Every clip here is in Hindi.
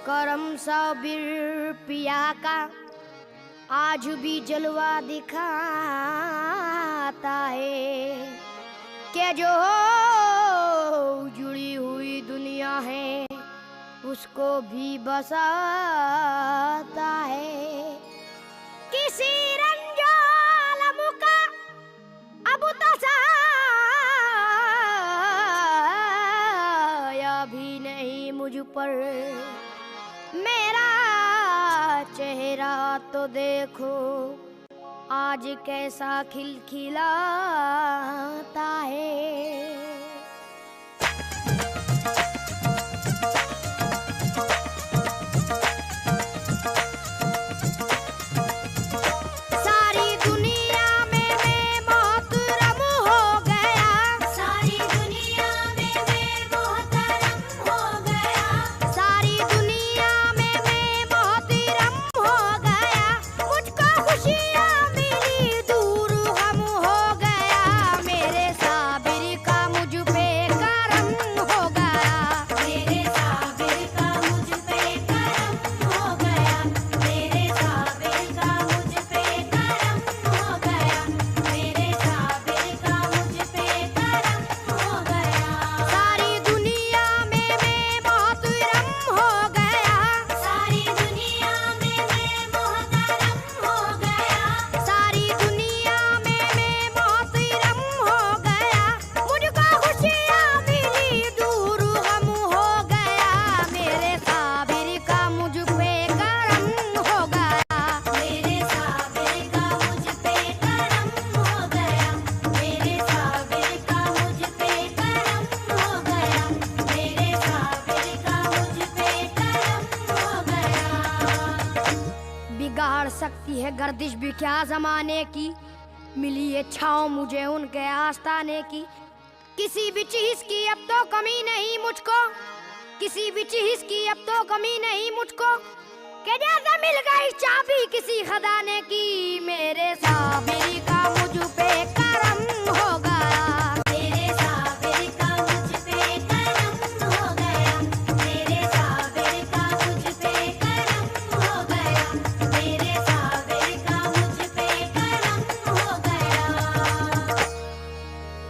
करम साबिर पिया का आज भी जलवा दिखाता है कि जो जुड़ी हुई दुनिया है उसको भी बसाता है। किसी रंजालम का अब तसाया भी नहीं मुझ पर, मेरा चेहरा तो देखो आज कैसा खिलखिलाता है। सकती है गर्दिश भी क्या जमाने की, मिली ये छाँव मुझे उनके आस्ताने की। किसी भी चीज की अब तो कमी नहीं मुझको, किसी भी चीज की अब तो कमी नहीं मुझको, कि जैसे मिल गई चाबी किसी खजाने की। मेरे साबिर का मुझ पे करम हो गया, मेरे साबिर का मुझ पे करम हो गया, मेरे साबिर का मुझ पे करम हो गया, मेरे साबिर का मुझ पे करम हो गया।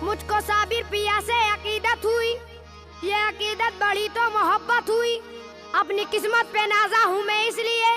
मुझको साबिर पिया से अकीदत हुई, ये अकीदत बड़ी तो मोहब्बत हुई। अपनी किस्मत पे नाज़ा हूँ मैं इसलिए,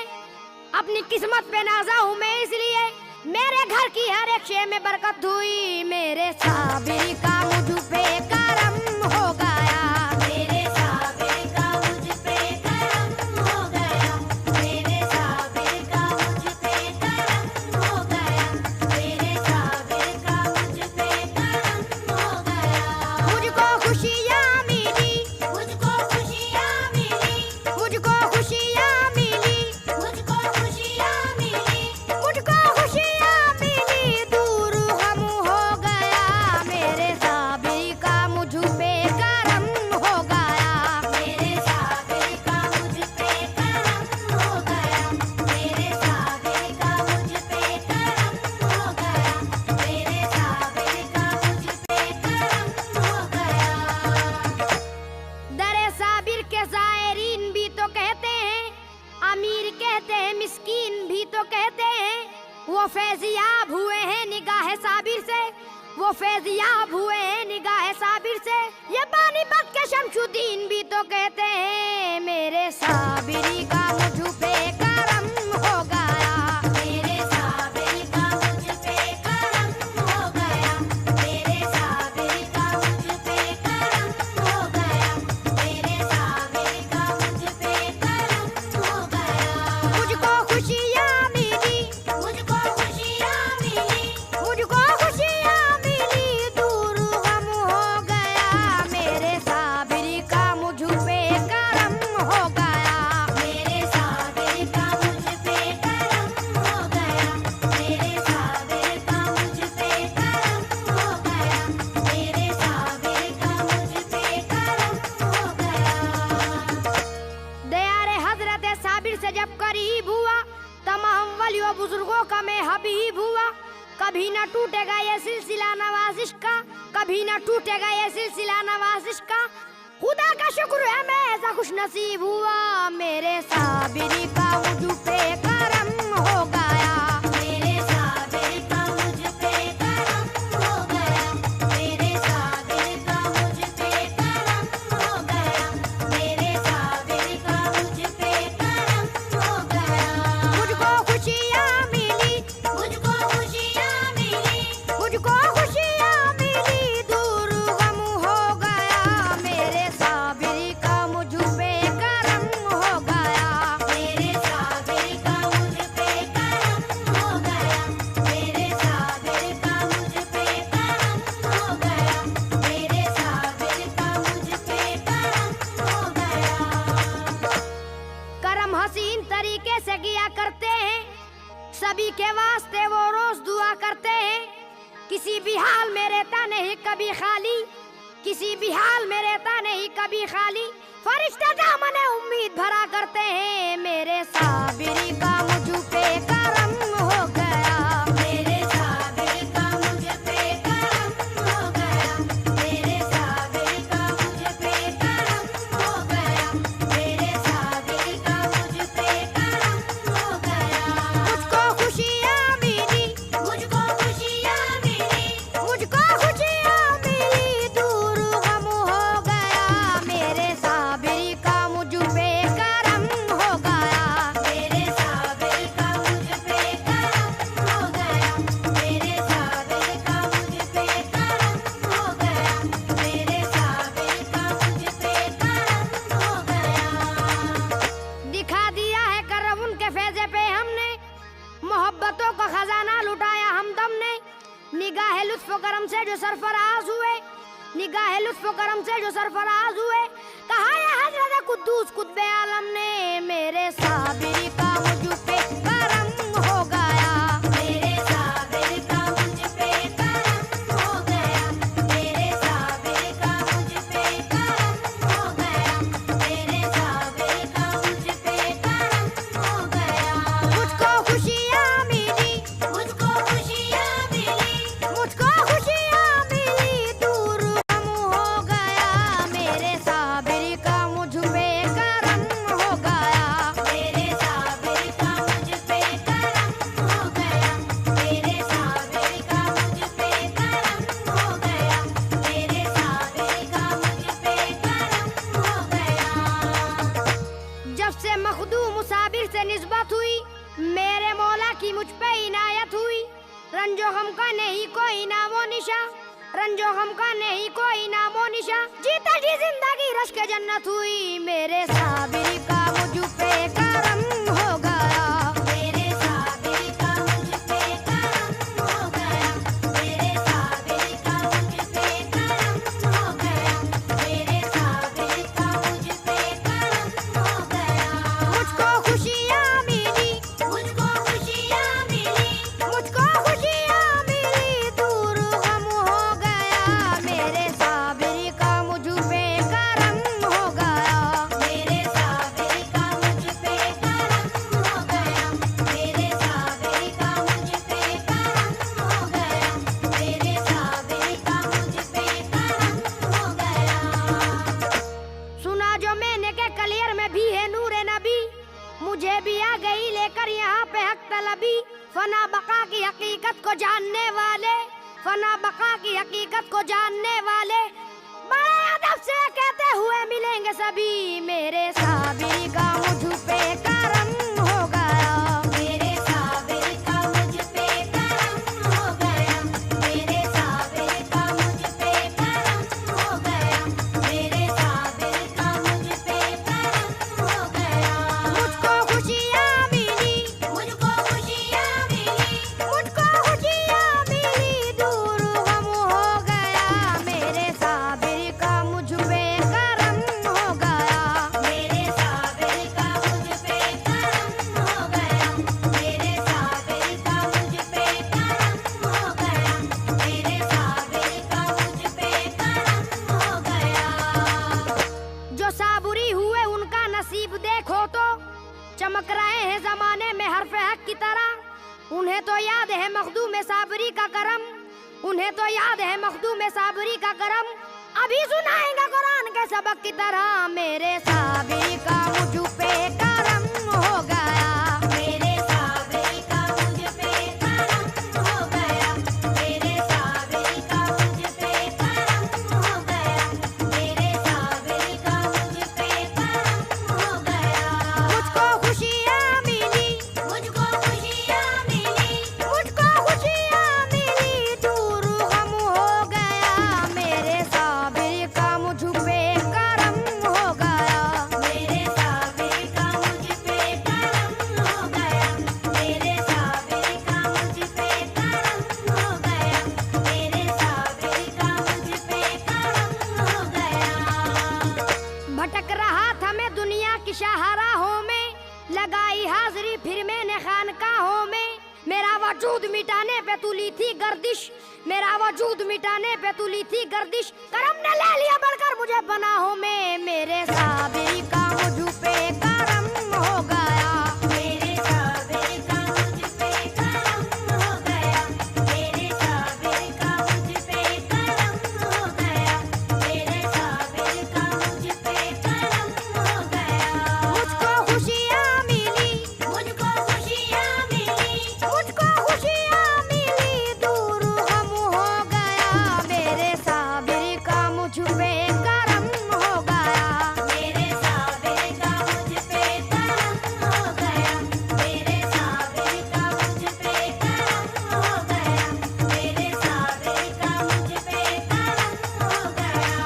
अपनी किस्मत पे नाज़ा हूँ मैं इसलिए, मेरे घर की हर एक शे में बरकत हुई। मेरे साबिर का मुझ पे करम हो गया, मेरे साबिर का मुझ पे करम हो गया, मेरे साबिर का मुझ पे करम हो गया, मेरे साबिर का मुझ पे करम हो गया। मुझको खुशियाँ मिली, मुझको खुशियाँ मिली, मुझको खुशियाँ मिली, मुझको खुशियाँ मिली, मुझको खुशियाँ मिली, दूर गम हो गया। मेरे साबिर का मुझ पे करम हो गया, मेरे साबिर का मुझ पे करम हो गया, मेरे साबिर का मुझ पे करम हो गया, मेरे साबिर का मुझ पे करम हो गया। दरे साबिर के ज़ायरीन भी तो कहते हैं, अमीर कहते हैं, मिस्कीन भी तो कहते हैं। वो फैज़याब हुए हैं निगाह साबिर से, वो फैज़याब हुए हैं निगाह साबिर से। ये पानीपत के शमशुद्दीन भी तो कहते हैं। मेरे साबिर का मुझ पे करम हो गया, मेरे साबिर का मुझ पे करम हो गया, मेरे साबिर का मुझ पे करम हो गया, मेरे साबिर का मुझ पे करम हो गया। मुझको खुशियाँ मिली, मुझको खुशियाँ मिली, मुझको खुशियाँ मिली, दूर गम हो गया। मेरे साबिर का मुझ पे करम हो गया, मेरे साबिर का मुझ पे करम हो गया, मेरे साबिर का मुझ पे करम हो गया, मेरे साबिर का मुझ पे करम हो गया। दयारे हजरत साबिर से जब करीब हुआ, तमाम वलियों बुजुर्गों का मैं हबीब हुआ। कभी न टूटेगा ये सिलसिला नवाजिश का, कभी न टूटेगा ये सिलसिला नवाजिश का। खुदा का शुक्र है मैं ऐसा खुश नसीब हुआ, मेरे साबिरी का मुझ पे करम हो गया। मेरे साबिर का मुझ पे करम हो गया, मेरे साबिर का मुझ पे करम हो गया, मेरे साबिर का मुझ पे करम हो गया। मुझको खुशियाँ मिली, मुझको खुशियाँ मिली, मुझको खुशियाँ मिली, दूर गम हो गया, मेरे साबिर का मुझ पे करम हो गया। मेरे साबिर का मुझ पे करम हो गया, मेरे साबिर का मुझ पे करम हो गया, मेरे साबिर का मुझ पे करम हो गया। करम हसीन तरीके से किया करते हैं, सभी के वास्ते वो रोज दुआ करते हैं। किसी भी हाल में रहता नहीं कभी खाली, किसी भी हाल में रहता नहीं कभी खाली, फरिश्ता दामन उम्मीद भरा करते हैं, मेरे साबिरी का मुझ पे करम हो गया। मेरे साबिर का मुझ पे करम हो गया, मेरे साबिर का मुझ पे करम हो गया, मेरे साबिर का मुझ पे करम हो गया। मुझको खुशियाँ मिली, मुझको खुशियाँ मिली, मुझको खुशियाँ मिली, दूर गम हो गया, मेरे साबिर का मुझ पे करम हो गया। मेरे साबिर का मुझ पे करम हो गया, मेरे साबिर का मुझ पे करम हो गया, मेरे साबिर का मुझ पे करम हो गया। दिखा दिया है करम उनके फैज़े पे हमने, मोहब्बतों का खजाना लुटाया हमदम ने। निगाह लुत्फ करम से जो सरफराज हुए, निगाह लुत्फ करम से जो सरफराज हुए, कहा है हजरत कुद्दूस कुतबे आलम ने, मेरे साबिर का मुझ पे करम हो गया। मेरे साबिर का मुझ पे करम हो गया, मेरे साबिर का मुझ पे करम हो गया, मेरे साबिर का मुझ पे करम हो गया। मुझको खुशियाँ मिली, मुझको खुशियाँ मिली, मुझको खुशियाँ मिली, दूर गम हो गया, मेरे साबिर का मुझ पे करम हो गया। मेरे साबिर का मुझ पे करम हो गया, मेरे साबिर का मुझ पे करम हो गया, मेरे साबिर का मुझ पे करम हो गया। जब से मखदूम साबिर से निस्बत हुई, मेरे मौला की मुझ पे इनायत हुई। रंजो गम का नहीं कोई नामो निशा, रंजो गम का नहीं कोई नामो निशा, जीता जी जिंदगी रश्क जन्नत हुई, मेरे साबिर का मुझ पे करम हो गया। मेरे साबिर का मुझ पे करम हो गया, मेरे साबिर का मुझ पे करम हो गया, मेरे साबिर का मुझ पे करम हो गया। मुझको खुशियाँ मिली, मुझको खुशियाँ मिली, मुझको खुशियाँ मिली, दूर गम हो गया, मेरे साबिर का मुझ पे करम हो गया। मेरे साबिर का मुझ पे करम हो गया, मेरे साबिर का मुझ पे करम हो गया, मेरे साबिर का मुझ पे करम हो गया। सुना जो मैंने के कलियर में भी है नूरे नबी, मुझे भी आ गई लेकर यहाँ पे हक तलबी। फना बका की हकीकत को जानने वाले, फना बका की हकीकत को जानने वाले, बड़े अदब से कहते हुए मिलेंगे सभी, मेरे साबिर का मुझ पे करम हो गया। मेरे साबिर का मुझ पे करम हो गया, मेरे साबिर का मुझ पे करम हो गया, मेरे साबिर का मुझ पे करम हो गया। मुझको खुशियाँ मिली, मुझको खुशियाँ मिली, मुझको खुशियाँ मिली, दूर गम हो गया, मेरे साबिर का मुझ पे करम हो गया। मेरे साबिर का मुझ पे करम हो गया, मेरे साबिर का मुझ पे करम हो गया, मेरे साबिर का मुझ पे करम हो गया। जो साबुरी हुए उनका नसीब देखो तो, चमक रहे हैं जमाने में हर्फ हक की तरह। उन्हें तो याद है मखदूम साबरी का करम, उन्हें तो याद है मखदूम साबरी का करम। अभी सुनाएगा कुरान के सबक की तरह, मेरे साबिर रहा था मैं दुनिया की शाहराहों में, लगाई हाजिरी फिर मैंने खानकाहों में। मेरा वजूद मिटाने पे तुली थी गर्दिश, मेरा वजूद मिटाने पे तुली थी गर्दिश। करम ने ले लिया बढ़कर मुझे पनाहों में, मेरे साबिर का मुझ पे करम हो गया। मेरे साबिर का मुझ पे करम हो गया, मेरे साबिर का मुझ पे करम हो गया, मेरे साबिर का मुझ पे करम हो गया। मुझको खुशियाँ मिली, मुझको खुशियाँ मिली, मुझको खुशियाँ मिली, दूर गम हो गया। मेरे साबिर का मुझ पे करम हो गया, मेरे साबिर का मुझ पे करम हो गया, मेरे साबिर का मुझ पे करम हो गया, मेरे साबिर का मुझ पे करम हो गया।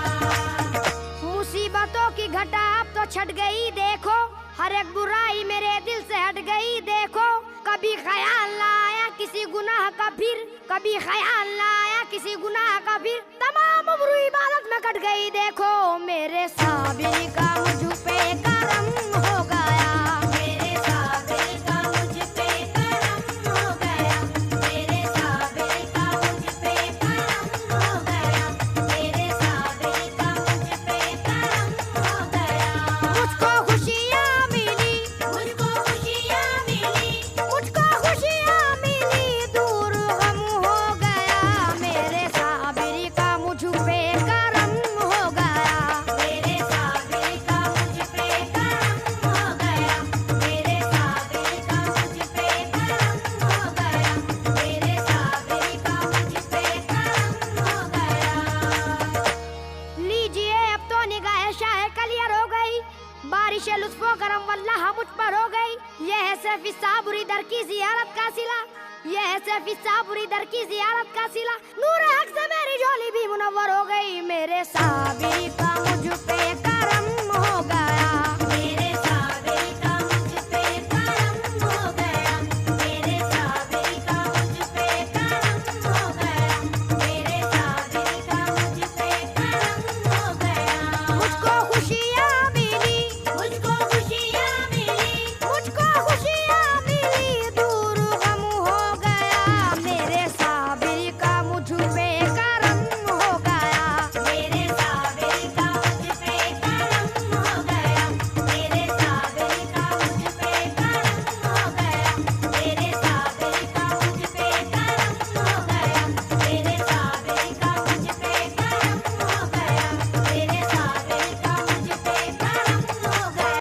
मुसीबतों की घटा अब तो छट गई देखो, हर एक बुराई मेरे दिल से हट गई देखो। कभी ख्याल ना आया किसी गुनाह का फिर, कभी ख्याल ना आया किसी गुनाह का फिर, तमाम उम्र इबादत में कट गई देखो। मेरे साबिर का मुझ पे करम हो गया, मेरे साबिर का मुझ पे करम हो गया, मेरे साबिर का मुझ पे करम हो गया, मेरे साबिर का मुझ पे करम हो गया। मुझको खुशियाँ मिली, मुझको खुशियाँ मिली, मुझको खुशियाँ मिली, दूर गम हो गया। मेरे साबिर का मुझ पे करम हो गया, मेरे साबिर का मुझ पे करम हो गया, मेरे साबिर का मुझ पे करम हो गया, मेरे साबिर का मुझ पे करम हो गया। लीजिए अब तो निगाह शाह क्लियर हो गई, बारिश लुत्फो करम वल्लाह मुझ पर हो गई। यह है सैफी साबुरी दर की जियारत का सिला, यह है सैफी साबुरी दर की जियारत का सिला। नूर हक से मेरी झोली भी मुनव्वर हो गई, मेरे साबिर का मुझ पे